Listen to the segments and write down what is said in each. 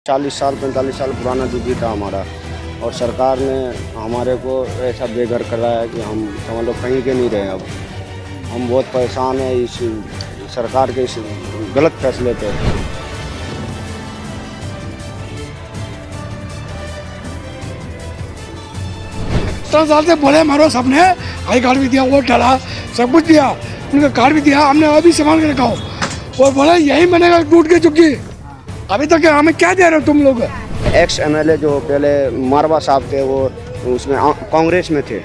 40 साल 45 साल पुराना झुग्गी था हमारा, और सरकार ने हमारे को ऐसा बेघर कराया कि हम समझ लो कहीं के नहीं रहे। अब हम बहुत परेशान हैं इस सरकार के इस गलत फैसले पे। 17 साल से बोले हमारे सबने आई कार्ड भी दिया, वोट डाला, सब कुछ दिया, उनका कार्ड भी दिया, हमने अभी संभाल के रखा हो और बोला यही बनेगा टूट के झुग्गी। अभी तक हमें क्या दे रहे हो तुम लोग? एक्स एमएलए जो पहले मारवा साहब थे वो उसमें कांग्रेस में थे,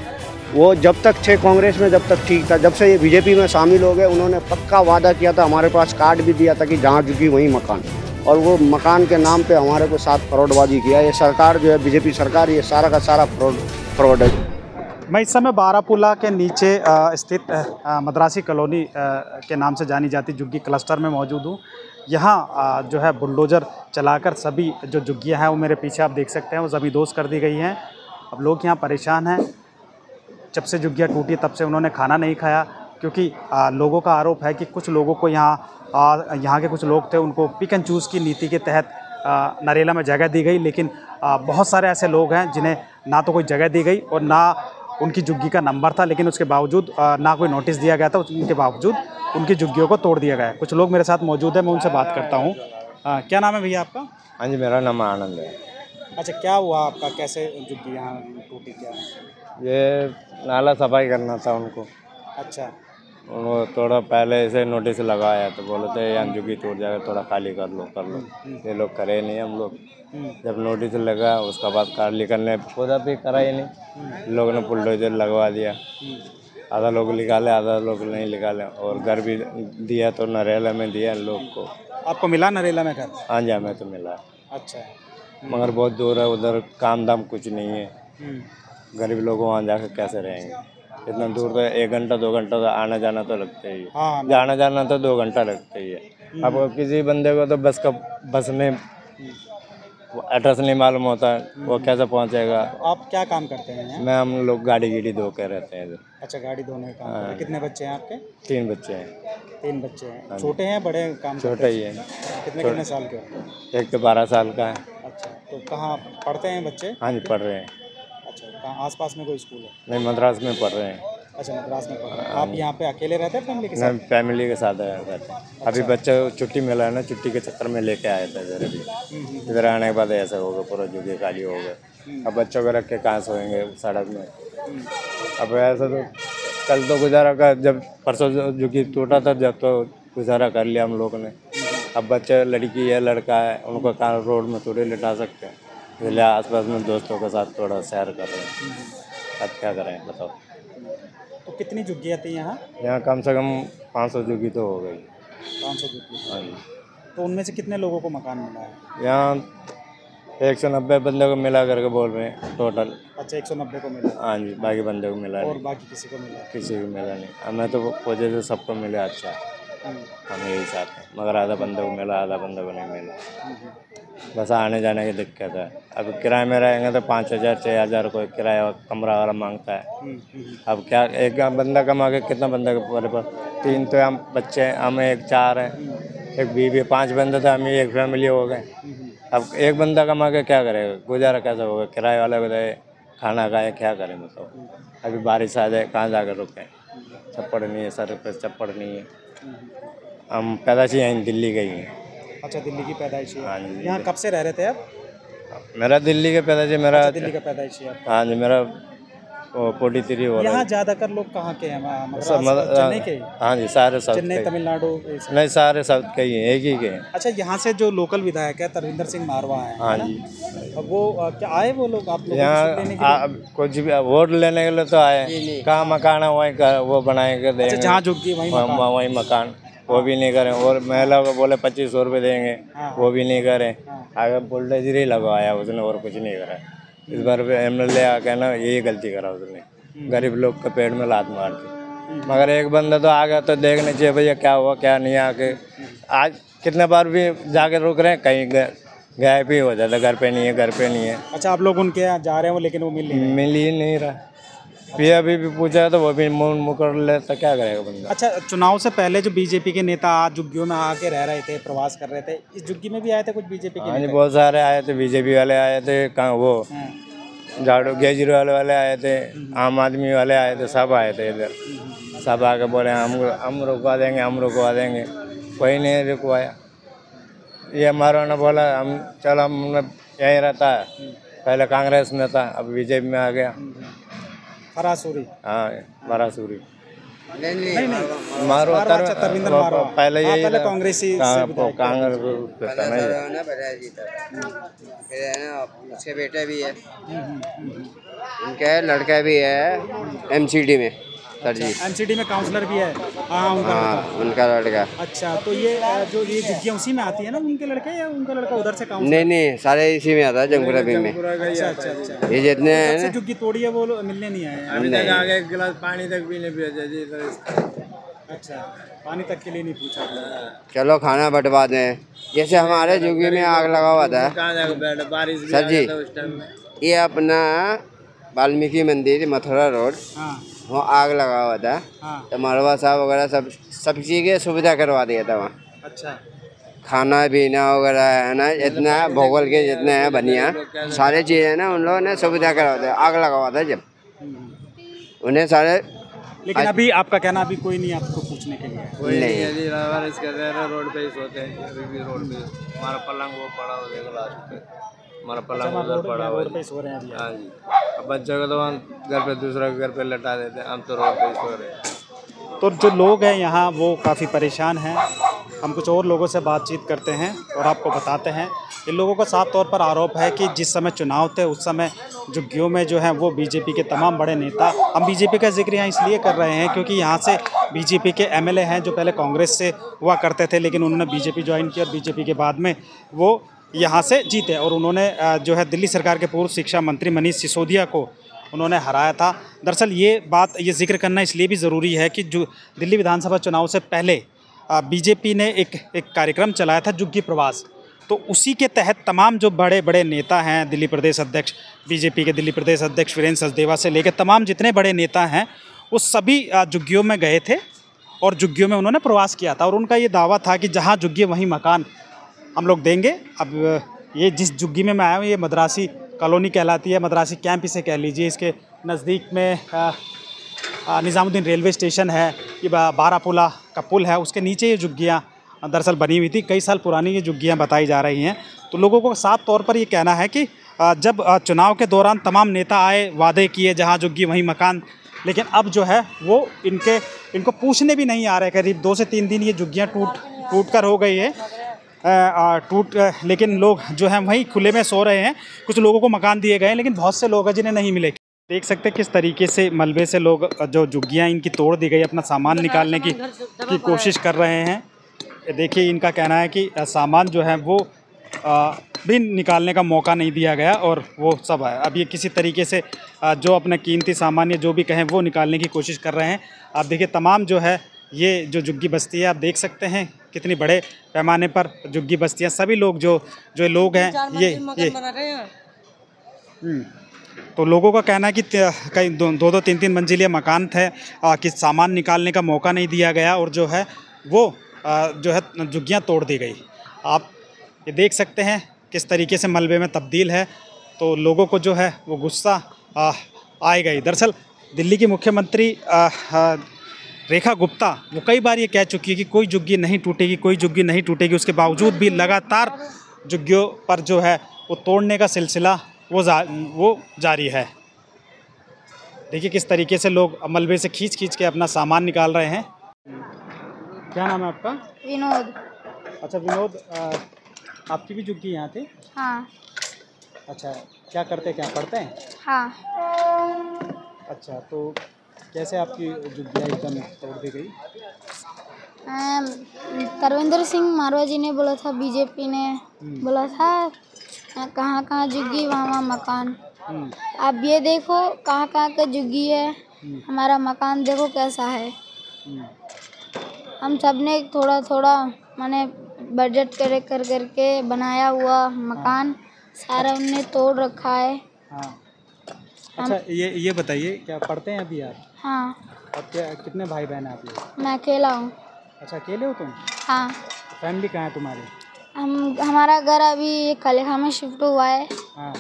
वो जब तक थे कांग्रेस में जब तक ठीक था। जब से ये बीजेपी में शामिल हो गए उन्होंने पक्का वादा किया था, हमारे पास कार्ड भी दिया था कि जहाँ झुग्गी वहीं मकान, और वो मकान के नाम पे हमारे को 7 फ्रॉडबाजी किया। ये सरकार जो है बीजेपी सरकार, ये सारा का सारा फ्रॉड है। मैं इस समय बारापुला के नीचे स्थित मद्रासी कॉलोनी के नाम से जानी जाती झुग्गी क्लस्टर में मौजूद हूँ। यहाँ जो है बुलडोज़र चलाकर सभी जो झुग्गियाँ हैं वो मेरे पीछे आप देख सकते हैं वो ज़मींदोज़ कर दी गई हैं। अब लोग यहाँ परेशान हैं। जब से झुग्गियाँ टूटी तब से उन्होंने खाना नहीं खाया, क्योंकि लोगों का आरोप है कि कुछ लोगों को यहाँ के कुछ लोग थे उनको पिक एंड चूज़ की नीति के तहत नरेला में जगह दी गई, लेकिन बहुत सारे ऐसे लोग हैं जिन्हें ना तो कोई जगह दी गई और ना उनकी झुग्गी का नंबर था, लेकिन उसके बावजूद ना कोई नोटिस दिया गया था, उनके बावजूद उनकी झुग्गियों को तोड़ दिया गया है। कुछ लोग मेरे साथ मौजूद हैं, मैं उनसे बात करता हूँ। क्या नाम है भैया आपका? हाँ जी, मेरा नाम आनंद है। अच्छा, क्या हुआ आपका, कैसे झुग्गी यहाँ टूटी, क्या? ये नाला सफाई करना था उनको। अच्छा, उन्होंने थोड़ा पहले ऐसे नोटिस लगाया तो बोले थे यहाँ झुग्गी टूट जाएगा, थोड़ा खाली कर लो। ये लोग करे नहीं। हम लोग जब नोटिस लगा उसका बाद खाली करने खुदा भी करा ही नहीं। लोगों ने बुलडोजर लगवा दिया, आधा लोग निकाले आधा लोग नहीं निकाले, और घर भी दिया तो नरेला में दिया लोग को। आपको मिला नरेला में घर? हाँ जी, हमें तो मिला। अच्छा, मगर बहुत दूर है, उधर काम दाम कुछ नहीं है। गरीब लोग वहाँ जाकर कैसे रहेंगे? इतना दूर तो 1 घंटा 2 घंटा तो आना जाना तो लगता ही है। हाँ, जाना जाना तो 2 घंटा लगता ही है। अब किसी बंदे को तो बस में एड्रेस नहीं मालूम होता है, वो कैसे पहुंचेगा? आप क्या काम करते हैं यहाँ? मैं हम लोग गाड़ी धो के रहते हैं इधर। अच्छा, गाड़ी धोने का काम करते हैं। कितने बच्चे हैं आपके? 3 बच्चे हैं। 3 बच्चे हैं। छोटे हैं बड़े काम? छोटे ही हैं। कितने साल के हो? एक तो 12 साल का है। अच्छा, तो कहाँ पढ़ते हैं बच्चे? हाँ जी, पढ़ रहे हैं। अच्छा, कहाँ आसपास में कोई स्कूल है? नहीं, मद्रास में पढ़ रहे हैं। अच्छा, मद्रास में पढ़ रहे हैं। आप यहाँ पे अकेले रहते हैं फैमिली के साथ? नहीं, फैमिली के साथ रहते हैं। अभी बच्चे छुट्टी मिला है ना, छुट्टी के चक्कर में लेके आए थे इधर। अभी इधर आने के बाद ऐसा हो गया, पूरा झुग्गी खाली हो गए। अब बच्चों को रख के कहाँ सोएंगे सड़क में? अब ऐसा तो कल तो गुजारा का, जब परसों झुग्गी टूटा था जब तो गुजारा कर लिया हम लोगों ने। अब बच्चे लड़की है लड़का है, उनको कहाँ रोड में थोड़ी लिटा सकते हैं, इसलिए आसपास में दोस्तों के साथ थोड़ा सैर कर रहे हैं। अब क्या करें बताओ? तो कितनी झुग्गियाँ थी यहाँ? यहाँ कम से कम 500 झुग्गी तो हो गई। 500 झुग्गी? हाँ जी। तो उनमें से कितने लोगों को मकान मिला है? यहाँ 190 बंदे को मिला करके बोल रहे हैं टोटल। अच्छा, 190 को मिला? हाँ जी, बाकी बंदे को मिला और नहीं। बाकी किसी को मिला? किसी को मिला नहीं। हमें तो वजह से सबको मिला। अच्छा, हम यही चाहते हैं, मगर आधा बंदे को मिला आधा बंदे को नहीं मिला। बस आने जाने की दिक्कत है। अब किराए में रहेंगे तो 5000 6000 कोई किराया कमरा वाला मांगता है। अब क्या एक बंदा कमा के कितना बंदा पर 3 तो हम बच्चे हैं, हम 4 हैं, एक बीवी 5 बंदे थे, हम ही एक फैमिली हो गए। अब एक बंदा कमा के क्या करेगा? गुजारा कैसे होगा? किराए वाले को दे, खाना खाए, क्या करें बताओ? अभी बारिश आ जाए कहाँ जाकर रुकें? चप्पड़ नहीं है, सर पे चप्पड़ नहीं है। हम पैदाशी यहीं दिल्ली गई हैं। अच्छा, दिल्ली की पैदाइशी है। हाँ जी। यहाँ कब से रह रहे थे आप? मेरा दिल्ली के पैदाशी मेरा। अच्छा, दिल्ली का पैदाइशी है। हाँ जी, मेरा 43 हो रहा यहाँ है। ज़्यादातर लोग कहाँ के हैं? सब चेन्नई के? हाँ जी, सारे साउथ चेन्नई, के। तमिलनाडु? नहीं, सारे साउथ के ही हैं, एक ही के हैं। अच्छा, यहाँ से जो लोकल विधायक है तरविंदर सिंह मारवा है? हाँ जी। अब वो क्या आए वो लोग आप लोगों यहाँ लेने के लिए? कुछ भी वोट लेने के लिए तो आए, कहाँ मकान है वहीं वो बनाएंगे देंगे। अच्छा, जहाँ झुग्गी वहीं मकान वो भी नहीं करें, और महिला को बोले 2500 रुपये देंगे, वो भी नहीं करें। आगे बुलडोजर ही लगवाया उसने और कुछ नहीं करा। इस बार MLA आके ना यही गलती करा उसने, गरीब लोग के पेट में लात मार दी। मगर एक बंदा तो आ गया तो देखना चाहिए भैया क्या हुआ क्या नहीं। आके आज कितने बार भी जाके रुक रहे हैं, कहीं गायब ही हो जाता, घर पे नहीं है घर पे नहीं है। अच्छा, आप लोग उनके यहाँ जा रहे हो लेकिन वो मिल ही नहीं रहा। फिर अभी भी पूछा तो वो भी मुंह मुकर ले तो क्या करेगा बंदा। अच्छा, चुनाव से पहले जो बीजेपी के नेता आज झुग्गियों में आके रह रहे थे, प्रवास कर रहे थे, इस झुग्गी में भी आए थे कुछ बीजेपी के हाँ जी, नेता? बहुत सारे आए थे, बीजेपी वाले आए थे, कहाँ वो हाँ, झाड़ू केजरीवाल वाले आए थे, आम आदमी वाले आए थे, सब आए थे इधर। सब आके बोले हम रुकवा देंगे, हम रुकवा देंगे, कोई नहीं रुकवाया। ये हमारा ने बोला हम चलो हम यहीं रहता है, पहले कांग्रेस में था, अब बीजेपी में आ गया। फरासूरी। हाँ, बारासूरी नहीं मारो अच्छा, तरविंदर मारवा। पहले हाँ, यही पहले था। कांग्रेसी से हाँ, विधायक। कांग्रेस पे था ना ये। ना पहले जीता, फिर है ना उसके बेटे भी है, उनके लड़का भी है एमसीडी में सर जी। एमसीडी में काउंसलर भी है। हाँ, उनका हाँ, लड़का। उनका लड़का। अच्छा, तो ये जो ये झुग्गियाँ उसी में आती है ना, उनके लड़के या उनका लड़का उधर से काउंसलर? नहीं सारे इसी में आता है, जंगपुरा भी में। अच्छा अच्छा अच्छा। ये जितने हैं जब से ना, झुग्गी तोड़ी है वो मिलने नहीं आए हैं। अभी तक आगे एक गिलास पानी तक भी नहीं पिया जी। अच्छा, पानी तक के लिए नहीं पूछा। चलो खाना बंटवा दें। जैसे हमारे झुग्गी में आग लगा हुआ था कहाँ जाकर बैठे, बारिश भी सर आ जी, गया था उस टाइम में। ये अपना वाल्मीकि मंदिर मथुरा रोड, हाँ वहाँ आग लगा हुआ था, हाँ। तो मरवा साहब वगैरह सब चीज़ की सुविधा करवा दिया था वहाँ। अच्छा, खाना पीना वगैरह है ना, जितना भोगल के जितने हैं बनिया सारे चीज़ें ना उन लोगों ने सुविधा करवा दिया। आग लगा हुआ था जब, उन्हें सारे। लेकिन अभी आपका कहना अभी कोई नहीं आपको पूछने के लिए? कोई नहीं। नहीं यदि बारिश कर रहे हैं, रोड पे ही सोते हैं अभी भी। रोड पे हमारा पलंग वो पड़ा हो देखो लास्ट पे, हमारा पलंग उधर पड़ा हुआ रोड पे है। सो रहे हैं अभी? हाँ जी, अब बच्चों को तो वहाँ घर पे दूसरा घर पे लटा देते हैं, हम तो रोड पे ही सो रहे हैं। तो जो लोग हैं यहाँ वो काफ़ी परेशान हैं। हम कुछ और लोगों से बातचीत करते हैं और आपको बताते हैं। इन लोगों का साफ तौर पर आरोप है कि जिस समय चुनाव थे उस समय झुग्गियों में जो है वो बीजेपी के तमाम बड़े नेता, हम बीजेपी का जिक्र यहाँ इसलिए कर रहे हैं क्योंकि यहाँ से बीजेपी के एमएलए हैं जो पहले कांग्रेस से हुआ करते थे, लेकिन उन्होंने बीजेपी ज्वाइन किया और बीजेपी के बाद में वो यहाँ से जीते और उन्होंने जो है दिल्ली सरकार के पूर्व शिक्षा मंत्री मनीष सिसोदिया को उन्होंने हराया था। दरअसल ये जिक्र करना इसलिए भी ज़रूरी है कि जो दिल्ली विधानसभा चुनाव से पहले बीजेपी ने एक कार्यक्रम चलाया था झुग्गी प्रवास, तो उसी के तहत तमाम जो बड़े बड़े नेता हैं, दिल्ली प्रदेश अध्यक्ष बीजेपी के दिल्ली प्रदेश अध्यक्ष वीरेंद्र सचदेवा से लेकर तमाम जितने बड़े नेता हैं वो सभी झुग्गियों में गए थे और झुग्गियों में उन्होंने प्रवास किया था और उनका ये दावा था कि जहाँ झुग्गी वहीं मकान हम लोग देंगे। अब ये जिस झुग्गी में मैं आया हूँ ये मद्रासी कॉलोनी कहलाती है, मद्रासी कैंप इसे कह लीजिए। इसके नज़दीक में निज़ामुद्दीन रेलवे स्टेशन है, ये बारापुला का पुल है, उसके नीचे ये झुग्गियाँ दरअसल बनी हुई थी। कई साल पुरानी ये झुग्गियाँ बताई जा रही हैं। तो लोगों को साफ तौर पर ये कहना है कि जब चुनाव के दौरान तमाम नेता आए, वादे किए जहाँ झुग्गी वहीं मकान, लेकिन अब जो है वो इनको पूछने भी नहीं आ रहे। करीब 2 से 3 दिन ये झुग्गियाँ टूट कर हो गई है, लेकिन लोग जो हैं वहीं खुले में सो रहे हैं। कुछ लोगों को मकान दिए गए हैं लेकिन बहुत से लोग हैं जिन्हें नहीं मिले। देख सकते हैं किस तरीके से मलबे से लोग जो झुग्गियाँ इनकी तोड़ दी गई, अपना सामान निकालने की कोशिश कर रहे हैं। देखिए इनका कहना है कि सामान जो है वो भी निकालने का मौका नहीं दिया गया और वो सब है। अब ये किसी तरीके से जो अपने कीमती सामान या जो भी कहें वो निकालने की कोशिश कर रहे हैं। आप देखिए तमाम जो है ये जो झुग्गी बस्ती है, आप देख सकते हैं कितनी बड़े पैमाने पर झुग्गी बस्तियाँ, सभी लोग जो लोग हैं ये तो लोगों का कहना है कि कई 2-2, 3-3 मंजिले मकान थे कि सामान निकालने का मौका नहीं दिया गया और जो है वो जो है झुग्गियाँ तोड़ दी गई। आप ये देख सकते हैं किस तरीके से मलबे में तब्दील है, तो लोगों को जो है वो गुस्सा आएगा ही। दरअसल दिल्ली की मुख्यमंत्री रेखा गुप्ता वो कई बार ये कह चुकी है कि कोई झुग्गी नहीं टूटेगी, कोई झुग्गी नहीं टूटेगी। उसके बावजूद भी लगातार झुग्गियों पर जो है वो तोड़ने का सिलसिला वो जारी है। देखिए किस तरीके से लोग मलबे से खींच के अपना सामान निकाल रहे हैं। क्या नाम है आपका? विनोद। अच्छा विनोद, आपकी भी झुग्गी यहाँ थी? हाँ। अच्छा, क्या करते, क्या पढ़ते हैं? हाँ। अच्छा, तो कैसे आपकी झुग्गियाँ एकदम तोड़ दी गई? तरविंदर सिंह मारवा जी ने बोला था, बीजेपी ने बोला था कहाँ कहाँ झुग्गी वहाँ वहाँ मकान। अब ये देखो कहाँ कहाँ का झुग्गी है, हमारा मकान देखो कैसा है। हम सब ने थोड़ा थोड़ा माने बजट करके बनाया हुआ मकान सारा उनने तोड़ रखा है। हाँ। अच्छा, ये बताइए, क्या पढ़ते हैं अभी आप? हाँ, और क्या कितने भाई बहन हैं आप लोग? मैं अकेला हूँ। अच्छा, अकेले हो तुम? हाँ, फैमिली कहाँ है तुम्हारी? हमारा घर अभी कलेखा में शिफ्ट हुआ है। हाँ,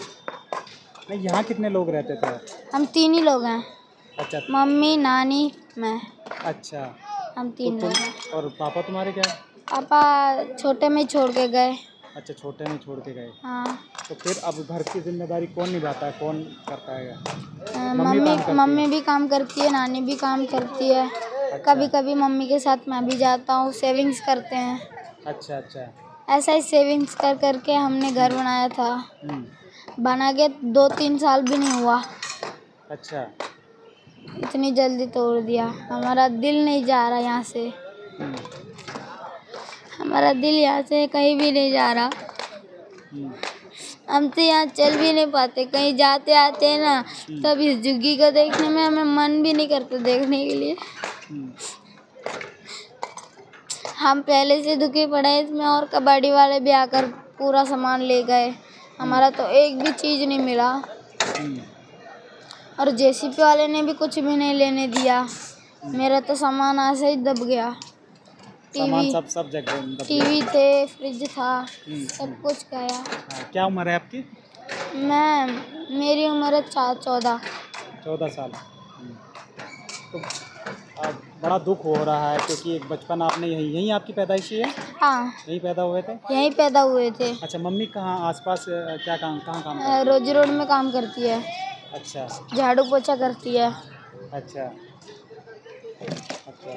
नहीं, यहाँ कितने लोग रहते थे? हम 3 ही लोग हैं, अच्छा। मम्मी, नानी, मैं। अच्छा, हम तो 3 तुम लोग हैं। और पापा तुम्हारे क्या? पापा छोटे में ही छोड़ के गए। अच्छा, छोटे में छोड़ के गए। हाँ, तो फिर अब घर की जिम्मेदारी कौन निभाता है, कौन करता है? मम्मी भी काम करती है, नानी भी काम करती है। कभी कभी मम्मी के साथ मैं भी जाता हूँ, सेविंग्स करते हैं। अच्छा अच्छा। ऐसा ही सेविंग्स कर करके हमने घर बनाया था। बना के 2-3 साल भी नहीं हुआ, अच्छा। इतनी जल्दी तोड़ दिया। हमारा दिल नहीं जा रहा यहाँ से, हमारा दिल यहाँ से कहीं भी नहीं जा रहा। हम तो यहाँ चल भी नहीं पाते, कहीं जाते आते हैं ना, तब इस झुग्गी को देखने में हमें मन भी नहीं करता देखने के लिए। हम पहले से दुखी पड़े हैं इसमें, और कबाड़ी वाले भी आकर पूरा सामान ले गए। हमारा तो एक भी चीज़ नहीं मिला, और जेसीपी वाले ने भी कुछ भी नहीं लेने दिया। मेरा तो सामान ऐसे ही दब गया। सामान सब जगह टीवी थे, फ्रिज था, सब कुछ गया। क्या उम्र है आपकी? मेरी उम्र है 14 साल। तो अब बड़ा दुख हो रहा है, क्योंकि एक बचपन आपने यहीं आपकी पैदाइशी है? हाँ, यहीं पैदा हुए थे? यहीं पैदा हुए थे। अच्छा, मम्मी कहाँ आसपास क्या कहाँ काम करती है? रोजी रोड में काम करती है। अच्छा। झाड़ू पोछा करती है। अच्छा अच्छा।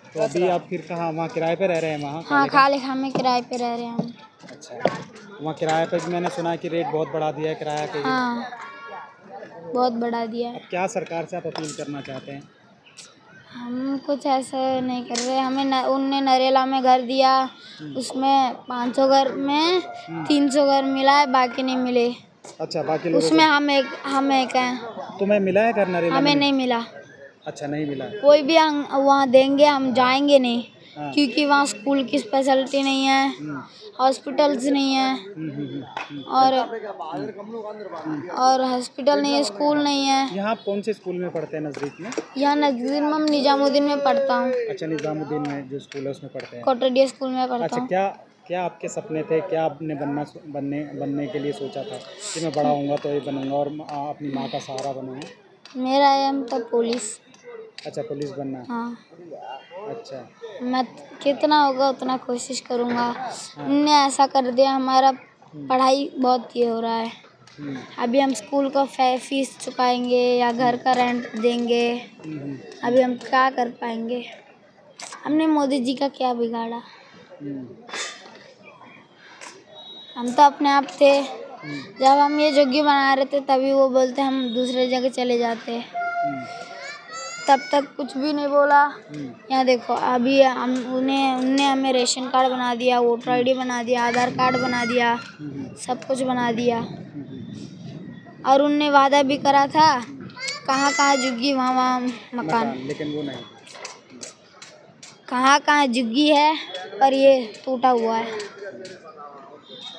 तो अभी आप फिर कहाँ, वहाँ किराए पे रह रहे हैं वहाँ? हाँ, खालिखा में किराए पे रह रहे हैं हम। अच्छा, वहाँ किराए पे भी मैंने सुना है कि रेट बहुत बढ़ा दिया है किराया के। हाँ, बहुत बढ़ा दिया है। अब क्या सरकार से आप अपील करना चाहते हैं? हम कुछ ऐसा नहीं कर रहे। हमें उनने नरेला में घर दिया, उसमें 500 घर में 300 घर मिला है, बाकी नहीं मिले। अच्छा, बाकी लोगों उसमें हम एक हैं। तुम्हें मिला है घर नरेला? हमें नहीं मिला। अच्छा, नहीं मिला। कोई कोई भी वहाँ देंगे, हम जाएंगे नहीं। क्योंकि वहाँ स्कूल की स्पेशलिटी नहीं है, हॉस्पिटल्स नहीं है, और हॉस्पिटल नहीं है, स्कूल नहीं है। यहाँ आप कौन से स्कूल में पढ़ते हैं नज़दीक में? यहाँ नजदीक में निजामुद्दीन में पढ़ता हूँ। अच्छा, निजामुद्दीन में जो स्कूल है उसमें पढ़ते हैं? कोटडिया स्कूल में पढ़ता अच्छा, हूँ। क्या आपके सपने थे? क्या आपने बनने के लिए सोचा था कि मैं बड़ा होऊंगा तो ये बनूंगा और अपनी माँ का सहारा बनूंगा? मेरा एम था पुलिस। अच्छा, पुलिस बनना। हाँ, अच्छा। मैं कितना होगा उतना कोशिश करूँगा। उनने ऐसा कर दिया, हमारा पढ़ाई बहुत ये हो रहा है। अभी हम स्कूल का फीस चुकाएंगे या घर का रेंट देंगे, अभी हम क्या कर पाएंगे? हमने मोदी जी का क्या बिगाड़ा? हम तो अपने आप थे। जब हम ये झुग्गी बना रहे थे तभी वो बोलते हम दूसरे जगह चले जाते। तब तक कुछ भी नहीं बोला। यहाँ देखो, अभी उनने हमें रेशन कार्ड बना दिया, वोटर आईडी बना दिया, आधार कार्ड बना दिया, सब कुछ बना दिया। और उनने वादा भी करा था, कहाँ झुग्गी वहाँ मकान, लेकिन वो नहीं। कहाँ झुग्गी है, पर ये टूटा हुआ है।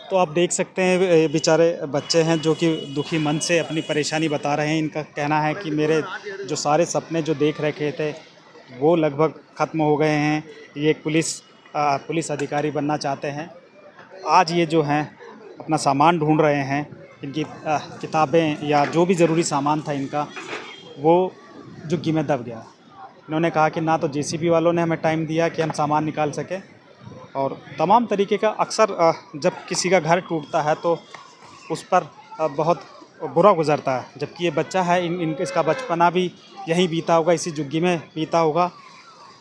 तो आप देख सकते हैं, बेचारे बच्चे हैं जो कि दुखी मन से अपनी परेशानी बता रहे हैं। इनका कहना है कि मेरे जो सारे सपने जो देख रखे थे वो लगभग ख़त्म हो गए हैं। ये एक पुलिस अधिकारी बनना चाहते हैं। आज ये जो हैं अपना सामान ढूंढ रहे हैं। इनकी किताबें या जो भी ज़रूरी सामान था इनका, वो झुग्गी में दब गया। इन्होंने कहा कि ना तो जेसीबी वालों ने हमें टाइम दिया कि हम सामान निकाल सकें, और तमाम तरीके का अक्सर जब किसी का घर टूटता है तो उस पर बहुत बुरा गुज़रता है। जबकि ये बच्चा है, इसका बचपना भी यहीं बीता होगा, इसी झुग्गी में बीता होगा।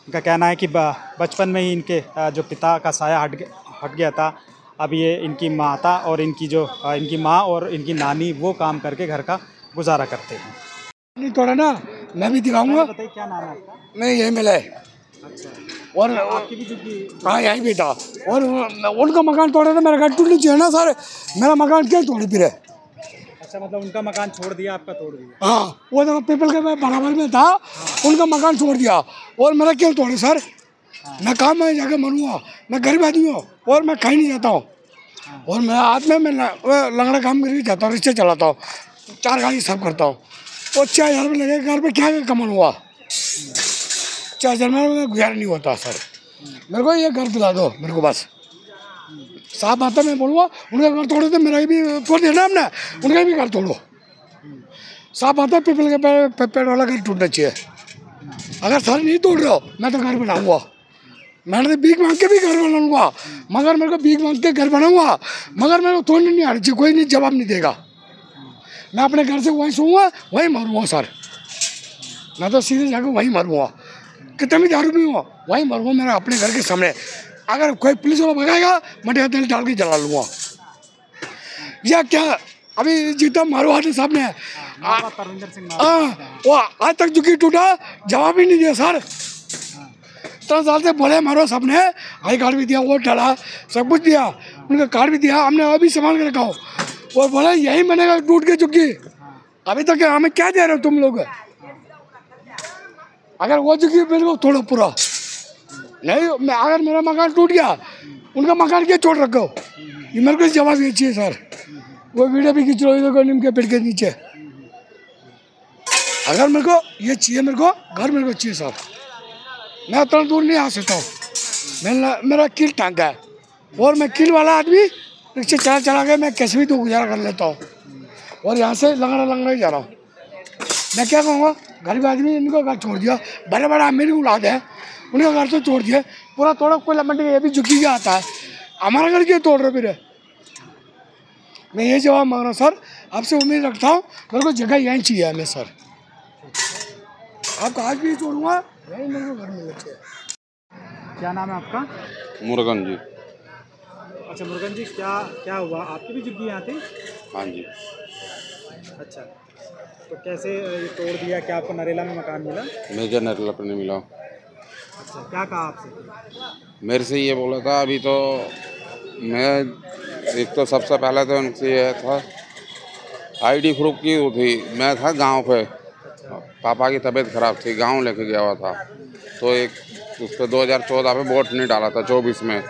इनका कहना है कि बचपन में ही इनके जो पिता का साया हट गया था। अब ये इनकी माता और इनकी माँ और इनकी नानी वो काम करके घर का गुजारा करते हैं। नहीं तोड़ा ना, मैं भी दिखाऊंगा। बताइए, क्या नाम है आपका? मैं यही मिला है। अच्छा, और आपकी भी झुग्गी? हाँ, यहीं भी था। और उनका मकान तोड़ा था, मेरा घर टूटनी चाहिए ना सर। मेरा मकान क्यों तोड़ी फिर? अच्छा, मतलब उनका मकान छोड़ दिया, आपका तोड़ दिया? हाँ, वो तो पीपल के बराबर में था। उनका मकान छोड़ दिया और मेरा क्यों तोड़े सर? मैं काम में जाके मरूँगा, मैं गरीब आदमी हूँ और मैं कहीं नहीं जाता हूँ। और मैं आज में मैं लंगड़ा काम करके जाता हूँ, रिक्शा चलाता हूँ। 4 गाड़ी साफ करता हूँ, वो 4,000 रुपये लगे, घर पे क्या कमान हुआ? 4,000 में गुजारा नहीं होता सर। मेरे को ये घर दिला दो मेरे को बस। साफ बात है, मैं बोलूँगा उनका घर तोड़ो तो मेरा भी तोड़ देना आपने, उनका भी घर तोड़ो। साफ बात है, पीपल के पेड़ वाला घर टूटना चाहिए। अगर सर नहीं तोड़ रहे हो मैं तो घर बनाऊँगा, मैंने तो भीख मांग के भी घर बनाऊँगा, मगर मेरे को भीख मांग के घर बनाऊँगा, मगर मेरे को तोड़ने नहीं आनी चाहिए, कोई नहीं जवाब नहीं देगा। मैं अपने घर से वहीं सोऊंगा, वहीं मरूँगा सर। मैं तो सीधे जाकर वहीं मरूँगा, कितने भी दारू भी हुआ वहीं मरूँगा मेरे अपने घर के सामने। अगर कोई पुलिस वाला भगाएगा मैं तेल डाल के जला लूँगा। या क्या अभी जीता मारो हाथ सामने है, वो आज तक झुग्गी टूटा जवाब ही नहीं दिया सर। 3 साल से बोले मारो सबने, आई कार्ड भी दिया, वोट डाला, सब कुछ दिया, उनका कार्ड भी दिया, हमने अभी संभाल के रखा हो। और बोला यही बनेगा टूट के झुग्गी। अभी तक हमें क्या दे रहे हो तुम लोग? अगर वो झुग्गी मेरे को तोड़ो पूरा, नहीं मैं अगर मेरा मकान टूट गया उनका मकान क्या छोड़ रखो, ये मेरे को जवाब ये चाहिए सर। वो वीडियो भी खींच लो इधर नीम के पेड़ के नीचे। अगर मेरे को ये चाहिए, मेरे को घर मेरे को चाहिए सर। मैं उतना दूर नहीं आ सकता हूँ, मेरा किल टांग है और मैं किल वाला आदमी रिक्शे चला के मैं कैसे भी तो गुजारा कर लेता हूँ। और यहाँ से लंगड़ा ही जा रहा हूँ। मैं क्या कहूँगा, गरीब आदमी इनको घर छोड़ दिया, बड़े बड़े अमीर उड़ाते हैं, उनका घर तो तोड़ दिया पूरा, तोड़ा कोई लमट ये भी झुकी गया आता है, हमारा घर क्यों तोड़ रहे फिर? मैं ये जवाब मांग रहा हूँ सर, आपसे उम्मीद रखता हूँ, मेरे को जगह यहीं चाहिए हमें सर। आपको आज भी छोड़ूंगा, यहीं मेरे को घर मिलना चाहिए। क्या नाम है आपका? मुर्गन जी। अच्छा मुर्गन जी, क्या हुआ? आपकी भी झुग्गी यहाँ थी? हाँ जी। अच्छा, तो कैसे ये तोड़ दिया? क्या आपको नरेला में मकान मिला? मेजर नरेला पर नहीं मिला। अच्छा, क्या कहा आपसे? मेरे से ये बोला था, अभी तो मैं एक तो सबसे पहले तो उनसे ये था आईडी प्रूफ की वो थी। मैं था गांव पे, पापा की तबीयत खराब थी, गांव लेके गया हुआ था, तो एक उस पर 2014 पे वोट नहीं डाला था, 24 में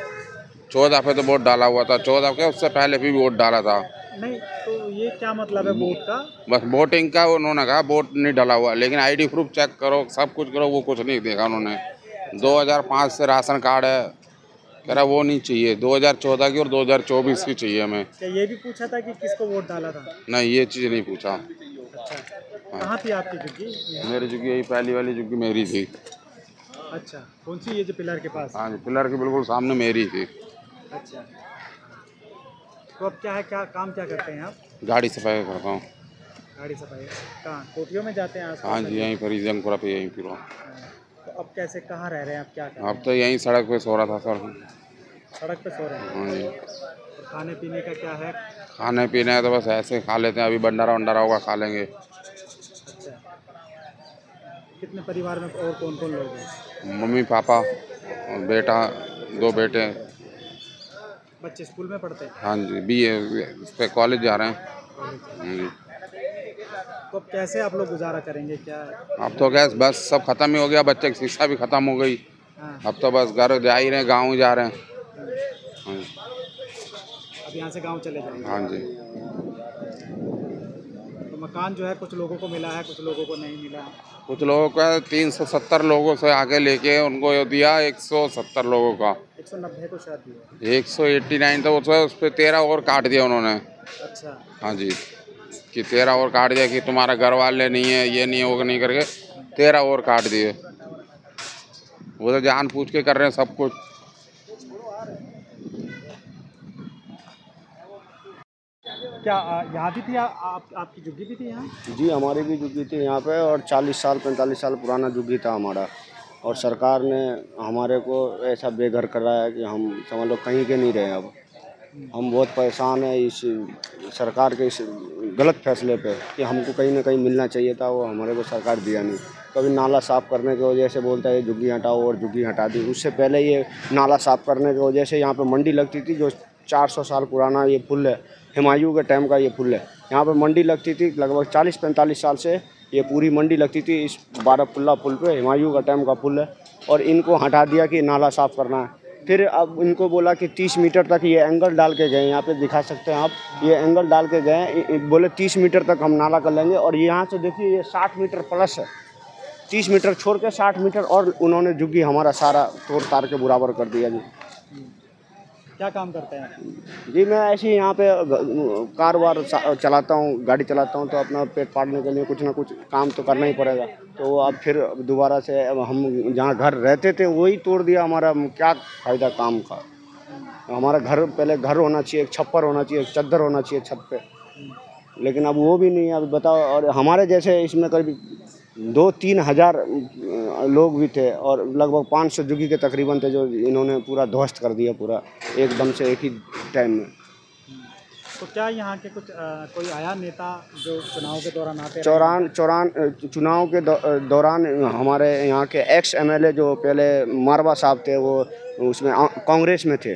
14 पे तो वोट डाला हुआ था, 14 के उससे पहले भी वोट डाला था। नहीं तो ये क्या मतलब है वोट का? बस वोटिंग का उन्होंने कहा वोट नहीं डाला हुआ, लेकिन आईडी प्रूफ चेक करो, सब कुछ करो, वो कुछ नहीं देखा उन्होंने। 2005 से राशन कार्ड है, कह रहा वो नहीं चाहिए, 2014 की और 2024 की चाहिए हमें। क्या ये भी पूछा था कि किसको वोट डाला था? नहीं, ये चीज़ नहीं पूछा। अच्छा, कहाँ थी आपकी झुग्गी? मेरी झुग्गी यही पहली वाली झुग्गी मेरी थी। अच्छा, कौन सी? ये जो पिलर के पास? हाँ जी, पिलर के बिल्कुल सामने मेरी थी। अच्छा, तो अब क्या है, क्या काम क्या करते हैं आप? गाड़ी सफाई करता हूँ। गाड़ी सफाई कहाँ? कोठियों में जाते हैं आसपास? हाँ जी, यहीं पर ही जंगपुरा पे यहीं फिर। तो अब कैसे, कहाँ रह रहे हैं आप, क्या कर रहे अब तो यहीं सड़क पे सो रहा था सर। हैं? सड़क पे सो रहे हैं? हाँ जी। और खाने पीने का क्या है? खाने पीने है तो बस ऐसे खा लेते हैं, अभी भंडारा वंडारा होगा खा लेंगे। अच्छा, कितने परिवार में और कौन कौन लोग हैं? मम्मी पापा और बेटा, 2 बेटे। बच्चे स्कूल में पढ़ते हैं? हाँ जी, इस पे कॉलेज जा रहे हैं। हाँ जी। तो अब कैसे आप लोग गुजारा करेंगे, क्या? अब तो गैस बस सब खत्म ही हो गया, बच्चे की शिक्षा भी खत्म हो गई। हाँ। अब तो बस घर जा ही रहे हैं, गाँव ही जा रहे हैं। हाँ जी। अब यहाँ से गांव चले जाएंगे? हाँ जी। तो मकान जो है कुछ लोगों को मिला है, कुछ लोगों को नहीं मिला है। कुछ लोगों का 370 लोगों से आगे लेके उनको दिया 170 लोगों का, 190 को शायद दिया। 189 तो उस पर 13 और काट दिया उन्होंने। अच्छा, हाँ जी, कि 13 और काट दिया कि तुम्हारा घर वाले नहीं है, ये नहीं होगा, नहीं करके 13 और काट दिए। वो तो जान पूछ के कर रहे हैं सब कुछ। क्या यहाँ भी थी आपकी झुग्गी भी थी यहाँ? जी, हमारी भी झुग्गी थी यहाँ पे, और 40 साल 45 साल पुराना झुग्गी था हमारा। और सरकार ने हमारे को ऐसा बेघर कराया है कि हम समझ लो कहीं के नहीं रहे। अब हम बहुत परेशान हैं इस सरकार के इस गलत फैसले पे कि हमको कहीं ना कहीं मिलना चाहिए था, वो हमारे को सरकार दिया नहीं। कभी नाला साफ़ करने की वजह से बोलता है झुग्गी हटाओ, और झुग्गी हटा दी। उससे पहले ये नाला साफ़ करने की वजह से यहाँ पे मंडी लगती थी, जो 400 साल पुराना ये पुल है, हुमायूं के टाइम का ये पुल है। यहाँ पे मंडी लगती थी लगभग 40-45 साल से, ये पूरी मंडी लगती थी इस 12 पुल्ला पुल पे, हुमायूं का टाइम का पुल है। और इनको हटा दिया कि नाला साफ़ करना है। फिर अब इनको बोला कि 30 मीटर तक ये एंगल डाल के गए, यहाँ पे दिखा सकते हैं आप, ये एंगल डाल के गए, बोले 30 मीटर तक हम नाला कर लेंगे। और यहाँ से देखिए ये 60 मीटर प्लस है, 30 मीटर छोड़ के 60 मीटर और उन्होंने झुग्गी हमारा सारा तोड़ तार के बराबर कर दिया जी। क्या काम करते हैं? जी मैं ऐसे ही यहाँ पे कार वार चलाता हूँ, गाड़ी चलाता हूँ, तो अपना पेट पालने के लिए कुछ ना कुछ काम तो करना ही पड़ेगा। तो अब फिर दोबारा से अब हम जहाँ घर रहते थे वही तोड़ दिया, हमारा क्या फ़ायदा काम का। हमारा घर पहले घर होना चाहिए, एक छप्पर होना चाहिए, एक चद्दर होना चाहिए छत पे, लेकिन अब वो भी नहीं है। अब बताओ, और हमारे जैसे इसमें करीब 2-3 हज़ार लोग भी थे और लगभग 500 झुग्गी के तकरीबन थे, जो इन्होंने पूरा ध्वस्त कर दिया पूरा एकदम से एक ही टाइम में। तो क्या यहाँ के कुछ कोई आया नेता जो चुनाव के दौरान आते चुनाव के दौरान हमारे यहाँ के एक्स MLA जो पहले मारवा साहब थे, वो उसमें कांग्रेस में थे,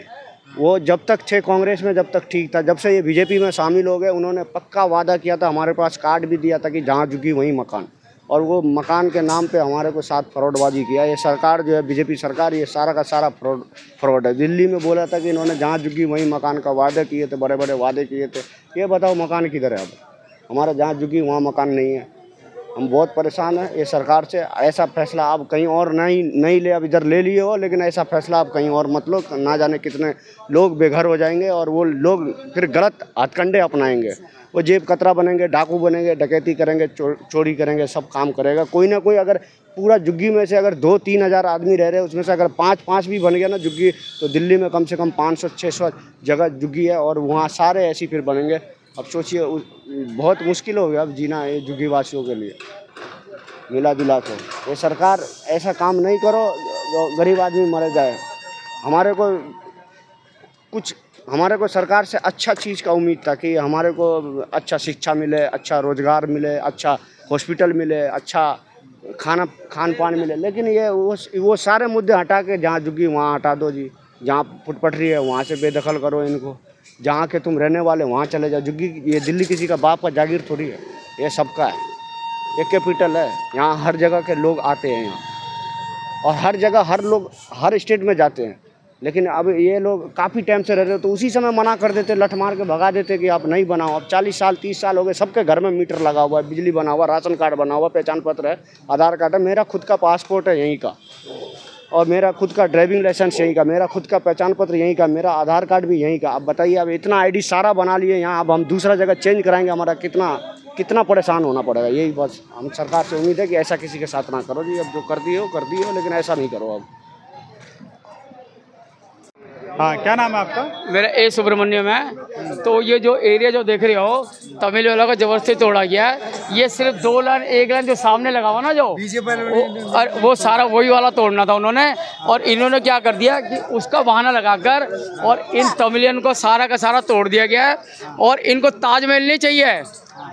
वो जब तक थे कांग्रेस में जब तक ठीक था। जब से ये बीजेपी में शामिल हो गए, उन्होंने पक्का वादा किया था, हमारे पास कार्ड भी दिया था कि जहाँ झुग्गी वहीं मकान, और वो मकान के नाम पे हमारे को साथ फ्रॉडबाजी किया। ये सरकार जो है बीजेपी सरकार, ये सारा का सारा फ्रॉड है। दिल्ली में बोला था कि इन्होंने जहाँ झुग्गी वहीं मकान का वादे किए थे, बड़े बड़े वादे किए थे। ये बताओ मकान किधर है? अब हमारा जहाँ झुग्गी वहाँ मकान नहीं है। हम बहुत परेशान हैं ये सरकार से। ऐसा फैसला आप कहीं और नहीं ले, अब इधर ले लिए हो, लेकिन ऐसा फैसला आप कहीं और मत लो। ना जाने कितने लोग बेघर हो जाएंगे और वो लोग फिर गलत हथकंडे अपनाएंगे। वो जेब कतरा बनेंगे, डाकू बनेंगे, डकैती करेंगे, चोरी करेंगे, सब काम करेगा कोई ना कोई। अगर पूरा झुग्गी में से अगर 2-3 हज़ार आदमी रह रहे हैं, उसमें से अगर 5 भी बन गया ना झुग्गी, तो दिल्ली में कम से कम 500-600 जगह झुग्गी है और वहाँ सारे ऐसी फिर बनेंगे। अब सोचिए, बहुत मुश्किल हो गया अब जीना ये झुग्गी वासियों के लिए मिला जुला के। ये सरकार ऐसा काम नहीं करो जो गरीब आदमी मर जाए। हमारे को सरकार से अच्छा चीज़ का उम्मीद था कि हमारे को अच्छा शिक्षा मिले, अच्छा रोज़गार मिले, अच्छा हॉस्पिटल मिले, अच्छा खान पान मिले, लेकिन ये वो सारे मुद्दे हटा के जहाँ झुग्गी वहाँ हटा दो जी। जहाँ फुटपटरी है वहाँ से बेदखल करो इनको, जहाँ के तुम रहने वाले वहाँ चले जाओ। झुग्गी ये दिल्ली किसी का बाप का जागीर थोड़ी है, ये सबका है, ये कैपिटल है। यहाँ हर जगह के लोग आते हैं यहाँ, और हर जगह हर लोग हर स्टेट में जाते हैं। लेकिन अब ये लोग काफ़ी टाइम से रह रहे हो, तो उसी समय मना कर देते, लठ मार के भगा देते कि आप नहीं बनाओ। अब 40 साल 30 साल हो गए, सबके घर में मीटर लगा हुआ है, बिजली बना हुआ, राशन कार्ड बना हुआ, पहचान पत्र है, आधार कार्ड है, मेरा खुद का पासपोर्ट है यहीं का, और मेरा खुद का ड्राइविंग लाइसेंस यहीं का, मेरा खुद का पहचान पत्र यहीं का, मेरा आधार कार्ड भी यहीं का। अब बताइए, अब इतना ID सारा बना लिए यहाँ, अब हम दूसरा जगह चेंज कराएंगे, हमारा कितना परेशान होना पड़ेगा। यही बस हम सरकार से उम्मीद है कि ऐसा किसी के साथ ना करो जी। अब जो कर दिए हो, लेकिन ऐसा नहीं करो अब। हाँ, क्या नाम है आपका? मेरा A सुब्रमण्यम है। तो ये जो एरिया जो देख रहे हो, तमिल वालों का जबरदस्ती तोड़ा गया है। ये सिर्फ 2 लाइन 1 लाइन जो सामने लगा हुआ ना, जो वो सारा वही वाला तोड़ना था उन्होंने। और इन्होंने क्या कर दिया कि उसका बहाना लगाकर और इन तमिलियन को सारा का सारा तोड़ दिया गया है। और इनको ताजमहल नहीं चाहिए,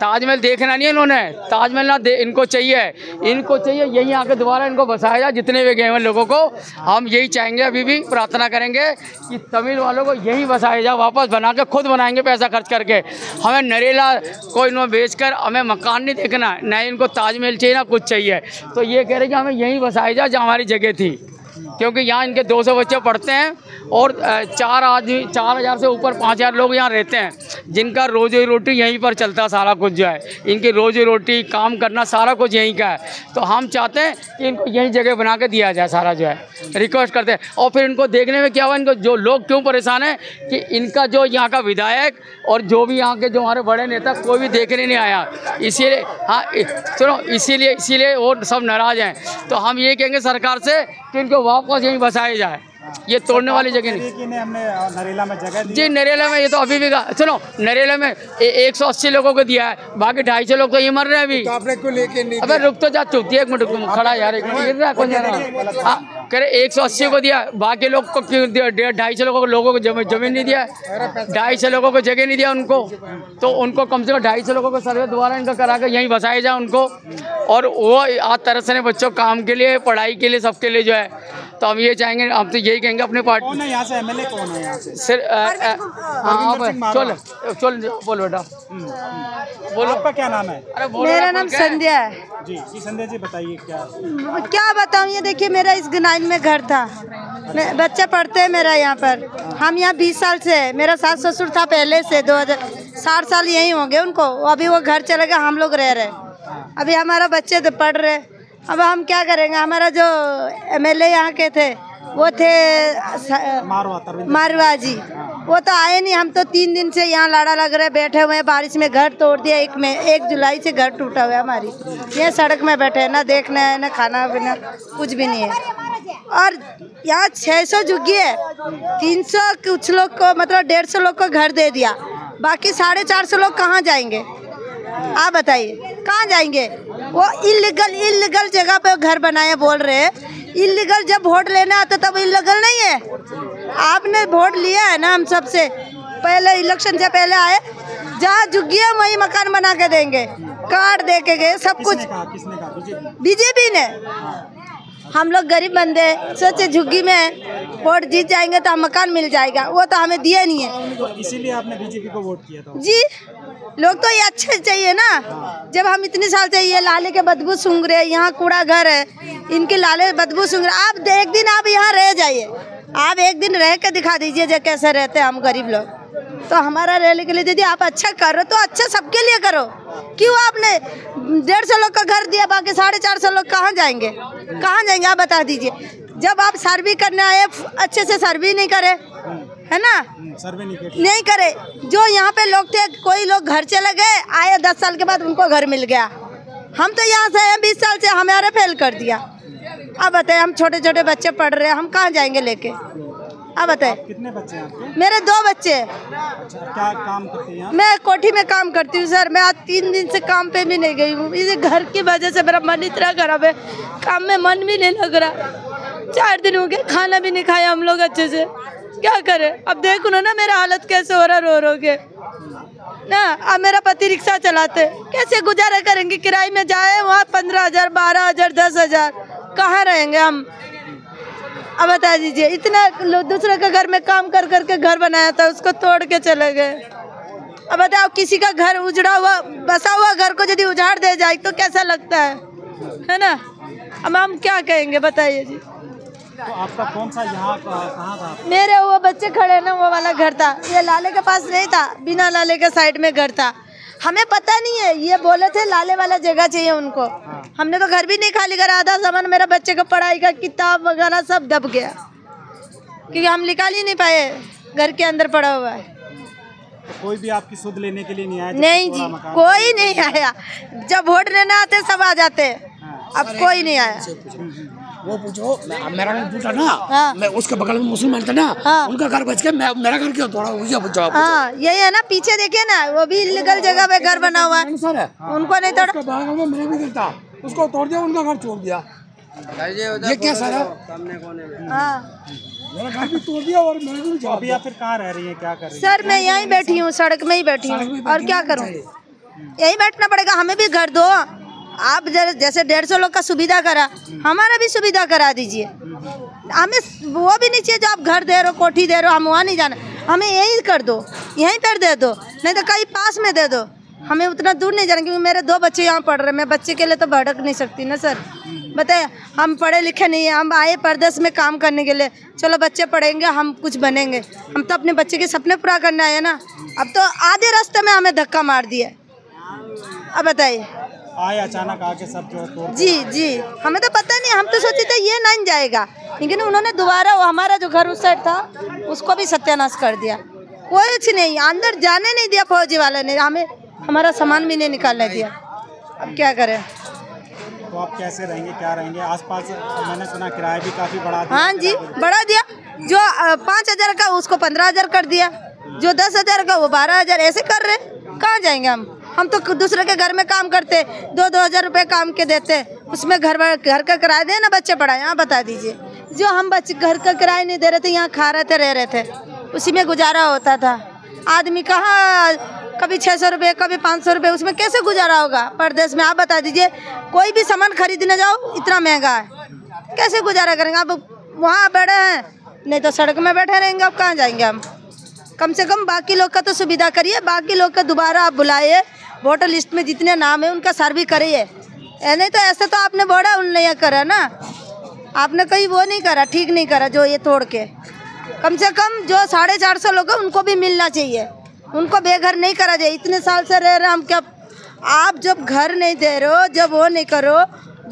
ताजमहल देखना नहीं है इन्होंने, ताजमहल ना इनको चाहिए यहीं आके दोबारा इनको बसाया जाए। जितने भी गए हैं लोगों को हम यही चाहेंगे, अभी भी प्रार्थना करेंगे कि तमिल वालों को यहीं बसाया जाए, वापस बना के खुद बनाएंगे पैसा खर्च करके। हमें नरेला को इन्होंने बेचकर हमें मकान नहीं देखना, न इनको ताजमहल चाहिए ना कुछ चाहिए। तो ये कह रहे कि हमें यहीं बसाया जाए जहाँ हमारी जगह थी, क्योंकि यहाँ इनके 200 बच्चे पढ़ते हैं और 4,000 से ऊपर 5,000 लोग यहाँ रहते हैं, जिनका रोजी रोटी यहीं पर चलता, सारा कुछ जो है इनकी रोजी रोटी काम करना सारा कुछ यहीं का है। तो हम चाहते हैं कि इनको यहीं जगह बना के दिया जाए सारा, जो है रिक्वेस्ट करते हैं। और फिर इनको देखने में क्या हुआ, इनको जो लोग क्यों परेशान हैं कि इनका जो यहाँ का विधायक और जो भी यहाँ के जो हमारे बड़े नेता कोई भी देखने नहीं आया, इसीलिए हाँ सुनो इसीलिए वो सब नाराज़ हैं। तो हम ये कहेंगे सरकार से कि इनको वापस यहीं बसाया जाए, ये तोड़ने वाली जगह नहीं। हमने नरेला में जगह दी जी, नरेला में ये तो अभी भी सुनो, नरेला में 180 लोगों को दिया है, बाकी 250 लोग तो ये मर रहे हैं अभी। तो आपने क्यों लेके नहीं? अबे रुक तो जा, चुपती 1 मिनट खड़ा यार, 1 मिनट गिर रहा है कौन जाना। हाँ कह रहे 180 को दिया, बाकी लोग को क्यों दिया? 250 लोगों को जमीन नहीं दिया, 250 लोगों को जगह नहीं दिया उनको। तो उनको कम से कम 250 लोगों को सर्वे दोबारा इनका करा कर यहीं बसाया जाए उनको। और वो आज तरसने बच्चों काम के लिए, पढ़ाई के लिए, सबके लिए जो है तो हम ये चाहेंगे, हम तो यही कहेंगे अपने पार्टी। कौन है यहाँ से एमएलए, कौन है यहाँ से? सर चल चल बोलो बेटा, बोलो आपका क्या नाम है? अरे मेरा नाम संध्या है जी संध्या जी बताइए क्या बताऊँ। ये देखिए मेरा इस गनाइन में घर था, बच्चे पढ़ते हैं मेरा यहाँ पर। हम यहाँ 20 साल से, मेरा सास ससुर था पहले से, 60 साल यहीं होंगे उनको। अभी वो घर चले गए, हम लोग रह रहे। अभी हमारा बच्चे तो पढ़ रहे। अब हम क्या करेंगे? हमारा जो एमएलए यहाँ के थे वो थे मारवा जी, वो तो आए नहीं। हम तो 3 दिन से यहाँ लाड़ा लग रहे बैठे हुए हैं। बारिश में घर तोड़ दिया, 1 जुलाई से घर टूटा हुआ है हमारी। ये सड़क में बैठे हैं, ना देखना है ना खाना पीना, कुछ भी नहीं है। और यहाँ 600 झुग्गी है, 300 कुछ लोग को मतलब 150 लोग को घर दे दिया, बाकी 450 लोग कहाँ जाएंगे? आप बताइए कहाँ जाएंगे? वो इलीगल जगह पे घर बनाए बोल रहे हैं। इलीगल जब वोट लेना आता तब इलीगल नहीं है। आपने वोट लिया है ना, हम सबसे पहले इलेक्शन से पहले आए, जहाँ झुग्गी है वहीं मकान बना के देंगे, कार्ड दे के गए सब कुछ। किसने कहा? बीजेपी ने। हम लोग गरीब बंदे सोचे झुग्गी में वोट जीत जाएंगे तो हम मकान मिल जाएगा, वो तो हमें दिए नहीं है। तो इसीलिए आपने बीजेपी को वोट किया था? जी, लोग तो ये अच्छे चाहिए ना। जब हम इतने साल से ये लाले के बदबू सूंघ रहे, यहाँ कूड़ा घर है, इनके लाले बदबू सूंघ रहे। आप एक दिन आप यहाँ रह जाइए, आप एक दिन रह के दिखा दीजिए जो कैसे रहते हैं हम गरीब लोग। तो हमारा रहने के लिए दीदी आप अच्छा करो तो अच्छा सबके लिए करो। क्यों आपने 150 लोग का घर दिया, बाकी 450 लोग कहाँ जाएंगे? कहाँ जाएंगे आप बता दीजिए। जब आप सर्वे करने आए अच्छे से सर्वे नहीं करे, है ना? सर्वे नहीं करे। जो यहाँ पे लोग थे, कोई लोग घर चले गए, आए 10 साल के बाद उनको घर मिल गया। हम तो यहाँ से 20 साल से हमारे फेल कर दिया। अब बताए, हम छोटे छोटे बच्चे पढ़ रहे हैं, हम कहाँ जाएंगे लेके? अब बताए। कितने बच्चे हैं आपके? मेरे 2 बच्चे। अच्छा, क्या काम करती हैं? मैं कोठी में काम करती हूँ सर। मैं आज 3 दिन से काम पे भी नहीं गई हूँ। इस घर की वजह से मेरा मन इतना खराब है, काम में मन भी नहीं लग रहा। 4 दिन हो गए, खाना भी नहीं खाया हम लोग अच्छे से। क्या करें? अब देखो ना मेरा हालत कैसे हो रहा रो के ना। अब मेरा पति रिक्शा चलाते, कैसे गुजारा करेंगे? किराए में जाए वहाँ 15,000, 12,000, 10,000, कहाँ रहेंगे हम? अब बता दीजिए। इतना दूसरे के घर में काम कर करके घर बनाया था, उसको तोड़ के चले गए। अब बताओ, किसी का घर उजड़ा हुआ बसा हुआ घर को यदि उजाड़ दे जाए तो कैसा लगता है ना? अब हम क्या कहेंगे बताइए जी। तो आपका कौन सा यहाँ कहाँ था? मेरे वो बच्चे खड़े ना, वो वाला घर था। ये लाले के पास नहीं था, बिना लाले के साइड में घर था। हमें पता नहीं है, ये बोले थे लाले वाला जगह चाहिए उनको। हमने तो घर भी नहीं खाली करा, आधा सामान मेरा बच्चे का पढ़ाई का किताब वगैरह सब दब गया, क्योंकि हम निकाल ही नहीं पाए, घर के अंदर पड़ा हुआ है। तो कोई भी आपकी सुध लेने के लिए नहीं आया? नहीं जी, कोई नहीं आया। जब वोट लेना आते सब आ जाते, अब कोई नहीं आया। वो पूछो, मेरा घर टूटा ना। हाँ। मैं उसके बगल में मुसलमान था ना। हाँ। उनका घर बच के मेरा घर क्यों तोड़ा? जवाब। हाँ, यही है ना। पीछे देखिए ना, वो भी इलीगल जगह पे घर बना हुआ है, उनको नहीं तोड़ा। मेरा भी घर था, उसको तोड़ दिया, उनका घर छोड़ दिया। ये क्या सर है? मेरा घर भी तोड़ दिया और मेरे को भी। अभी आप फिर कहाँ रह रही हैं, क्या कर रही हैं? सर मैं यहीं बैठी हूँ, सड़क में ही बैठी हूँ, और क्या करूँ? यहीं बैठना पड़ेगा। हमें भी घर दो। आप जैसे 150 लोग का सुविधा करा, हमारा भी सुविधा करा दीजिए। हमें वो भी नहीं चाहिए जो आप घर दे रहे हो, कोठी दे रहे हो, हम वहाँ नहीं जाना। हमें यही कर दो, यहीं पर दे दो, नहीं तो कहीं पास में दे दो। हमें उतना दूर नहीं जाना, क्योंकि मेरे 2 बच्चे यहाँ पढ़ रहे हैं। मैं बच्चे के लिए तो भड़क नहीं सकती ना सर। बताइए, हम पढ़े लिखे नहीं हैं, हम आए परदेश में काम करने के लिए। चलो बच्चे पढ़ेंगे, हम कुछ बनेंगे। हम तो अपने बच्चे के सपने पूरा करने आए ना। अब तो आधे रास्ते में हमें धक्का मार दिया। अब बताइए। आए अचानक आके सब जो जी, हमें तो पता नहीं। हम तो सोचे थे ये नहीं जाएगा, लेकिन उन्होंने दोबारा हमारा जो घर उस साइड था उसको भी सत्यानाश कर दिया। कुछ नहीं, अंदर जाने नहीं दिया फौजी वाले ने। हमें हमारा सामान भी नहीं निकालने दिया। अब क्या करें? तो आप कैसे रहेंगे, क्या रहेंगे? आसपास मैंने सुना किराया भी काफ़ी बढ़ा दिया। हाँ जी, बढ़ा दिया। जो 5,000 का उसको 15,000 कर दिया, जो 10,000 का वो 12,000, ऐसे कर रहे। कहाँ जाएंगे हम तो दूसरे के घर में काम करते, 2-2 हज़ार रुपये काम के देते, उसमें घर का किराया दे ना बच्चे पढ़ाए। यहाँ बता दीजिए, जो हम बच्चे घर का किराया नहीं दे रहे थे, यहाँ खा रहे थे, रह रहे थे, उसी में गुजारा होता था। आदमी कहाँ कभी 600 रुपये, कभी 500 रुपये, उसमें कैसे गुजारा होगा परदेश में? आप बता दीजिए। कोई भी सामान खरीदने जाओ इतना महंगा है, कैसे गुजारा करेंगे? अब वहाँ बैठे हैं, नहीं तो सड़क में बैठे रहेंगे। अब कहाँ जाएंगे हम? कम से कम बाकी लोग का तो सुविधा करिए, बाकी लोग का दोबारा आप बुलाइए, वोटर लिस्ट में जितने नाम है उनका सर्वे करिए। नहीं तो ऐसे तो आपने बोला उन्हें करा ना, आपने कहीं वो नहीं करा, ठीक नहीं करा जो ये तोड़ के। कम से कम जो 450 लोग हैं उनको भी मिलना चाहिए, उनको बेघर नहीं करा जाए। इतने साल से रह रहे हम, क्या आप जब घर नहीं दे रहे हो, जब वो नहीं करो,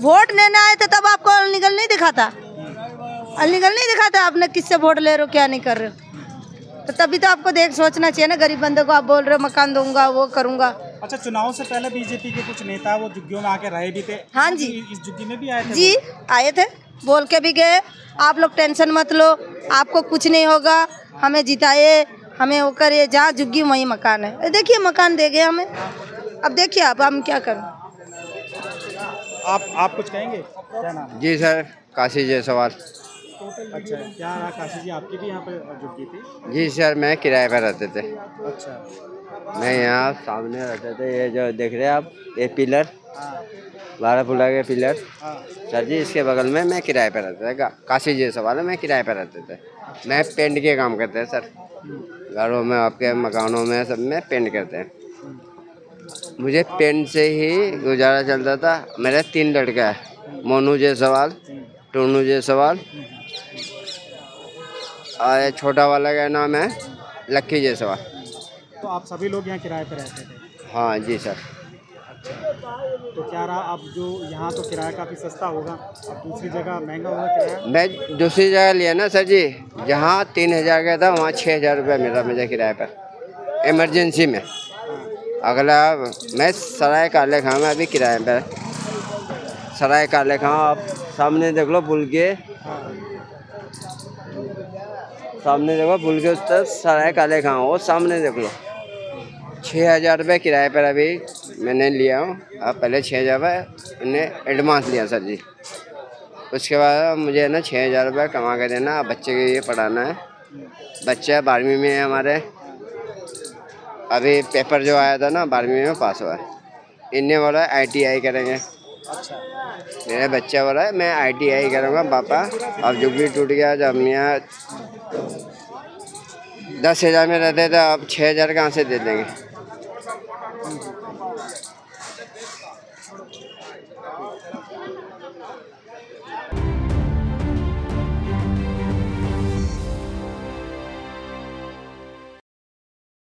वोट लेने आए थे तब आपको अलीगढ़ नहीं दिखाता, अलीगढ़ नहीं दिखाता आपने किससे वोट ले रहे हो, क्या नहीं कर रहे हो। तो तभी तो आपको देख सोचना चाहिए ना, गरीब बंदे को आप बोल रहे हो मकान दूंगा, वो करूंगा। अच्छा, चुनाव से पहले बीजेपी के कुछ नेता वो झुग्गियों में आके रहे भी थे? हाँ जी, इस झुग्गी में भी आए थे? जी आए थे, बोल के भी गए, आप लोग टेंशन मत लो, आपको कुछ नहीं होगा, हमें जिताए, हमें वो करिए, जहाँ झुग्गी वहीं मकान है। देखिए मकान दे गए हमें, अब देखिए अब हम क्या करें। आप कुछ कहेंगे? क्या नाम है? जी सर, काशी जायसवाल। अच्छा, क्या रहा काशी जी, आपकी भी यहाँ पे झुग्गी थी? जी सर, मैं किराए पर रहते थे। अच्छा, मैं यहाँ सामने रहते थे, ये जो देख रहे हैं आप, ये पिलर, 12 पुला के पिलर सर जी, इसके बगल में मैं किराए पर रहता था। काशी जायसवाल में किराए पर रहते थे। मैं पेंट के काम करते हैं सर, घरों में, आपके मकानों में, सब में पेंट करते हैं। मुझे पेंट से ही गुजारा चलता था। मेरे 3 लड़का है, मोनू जायसवाल, टोनू जायसवाल और छोटा वाला का नाम है लक्की जायसवाल। तो आप सभी लोग यहाँ किराए पे रहते थे? हाँ जी सर। तो क्या रहा, अब जो यहाँ तो किराया काफ़ी सस्ता होगा, अब दूसरी जगह महंगा होगा किराया? मैं दूसरी जगह लिया ना सर जी, जहाँ 3000 का था वहाँ 6000 रुपया मिला मुझे किराए पर, इमरजेंसी में। अगला मैं सराय काले खां में अभी किराए पर, सराय काले खां, आप सामने देख लो पुल के, सामने देखो पुल के उस तरफ सराय काले खां, वो सामने देख लो। 6000 रुपये किराए पर अभी मैंने लिया हूँ। अब पहले 6000 रुपये मैंने एडवांस लिया सर जी, उसके बाद मुझे ना 6000 रुपये कमा के देना, बच्चे के लिए पढ़ाना है। बच्चा 12वीं में है हमारे, अभी पेपर जो आया था ना 12वीं में पास हुआ है। इन्हें बोला ITI करेंगे। अच्छा, मेरा बच्चा बोला है मैं ITI करूँगा पापा। अब झुग्गी टूट गया, जब हम यहाँ 10,000 में रहते थे, अब 6000 कहाँ से दे देंगे।